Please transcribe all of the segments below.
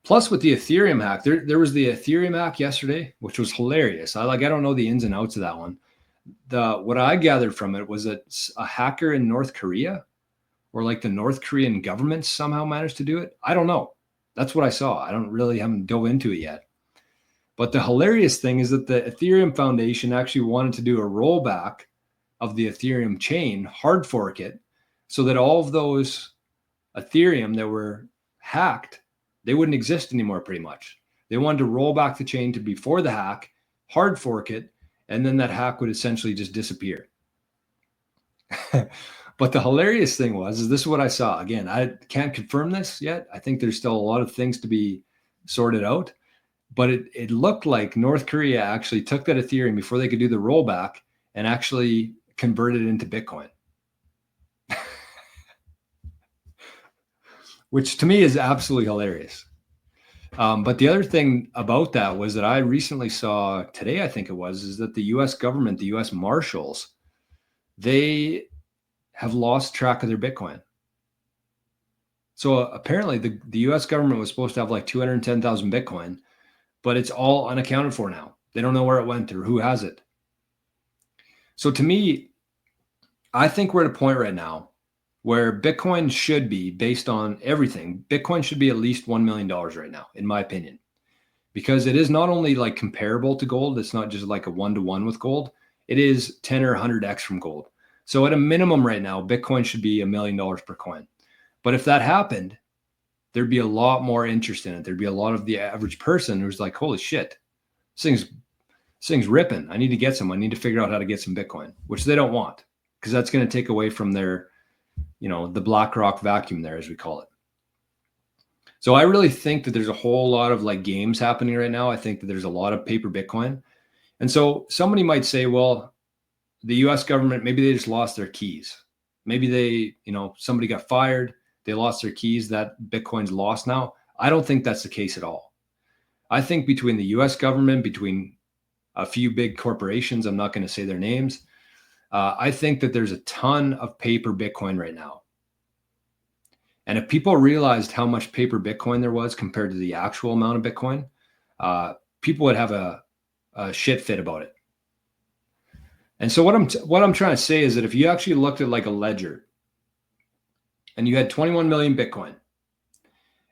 Plus with the Ethereum hack, there was the Ethereum hack yesterday, which was hilarious. I don't know the ins and outs of that one. What I gathered from it was that a hacker in North Korea, or like the North Korean government, somehow managed to do it. I don't know. That's what I saw. I haven't dove into it yet. But the hilarious thing is that the Ethereum Foundation actually wanted to do a rollback of the Ethereum chain, hard fork it, so that all of those Ethereum that were hacked, they wouldn't exist anymore pretty much. They wanted to roll back the chain to before the hack, hard fork it, and then that hack would essentially just disappear. But the hilarious thing is this is what I saw. Again, I can't confirm this yet. I think there's still a lot of things to be sorted out. But it looked like North Korea actually took that Ethereum before they could do the rollback and actually converted it into Bitcoin. Which to me is absolutely hilarious. But the other thing about that was that I recently saw today, I think it was, is that the US government, the US Marshals, they have lost track of their Bitcoin. So apparently the US government was supposed to have like 210,000 Bitcoin, but it's all unaccounted for now. They don't know where it went or who has it. So to me, I think we're at a point right now where Bitcoin should be, based on everything, Bitcoin should be at least $1 million right now, in my opinion, because it is not only like comparable to gold. It's not just like a 1-to-1 with gold. It is 10 or 100x from gold. So at a minimum right now, Bitcoin should be $1 million per coin. But if that happened, there'd be a lot more interest in it. There'd be a lot of the average person who's like, holy shit, this thing's ripping. I need to get some. I need to figure out how to get some Bitcoin, which they don't want, because that's going to take away from their, the BlackRock vacuum there, as we call it. So I really think that there's a whole lot of like games happening right now. I think that there's a lot of paper Bitcoin. And so somebody might say, well, the US government, maybe they just lost their keys. Maybe they, somebody got fired. They lost their keys. That Bitcoin's lost now. I don't think that's the case at all. I think between the US government, between a few big corporations, I'm not going to say their names, I think that there's a ton of paper Bitcoin right now. And if people realized how much paper Bitcoin there was compared to the actual amount of Bitcoin, people would have a shit fit about it. And so what I'm trying to say is that if you actually looked at like a ledger and you had 21 million Bitcoin,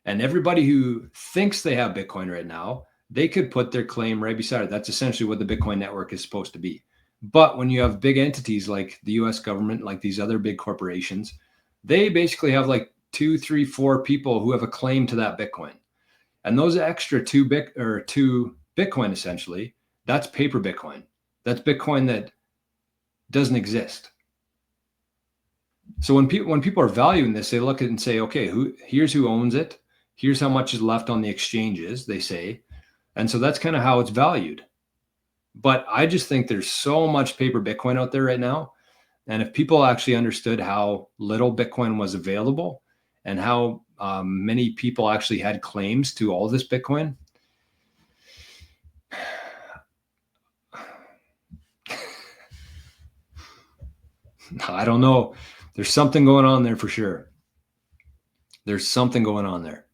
and everybody who thinks they have Bitcoin right now, they could put their claim right beside it. That's essentially what the Bitcoin network is supposed to be. But when you have big entities like the US government, like these other big corporations, they basically have like 2, 3, 4 people who have a claim to that Bitcoin. And those extra two Bitcoin, essentially, that's paper Bitcoin. That's Bitcoin that doesn't exist. So when people are valuing this, they look at it and say, okay, here's who owns it. Here's how much is left on the exchanges, they say. And so that's kind of how it's valued. But I just think there's so much paper Bitcoin out there right now. And if people actually understood how little Bitcoin was available and how many people actually had claims to all this Bitcoin, I don't know. There's something going on there for sure. There's something going on there.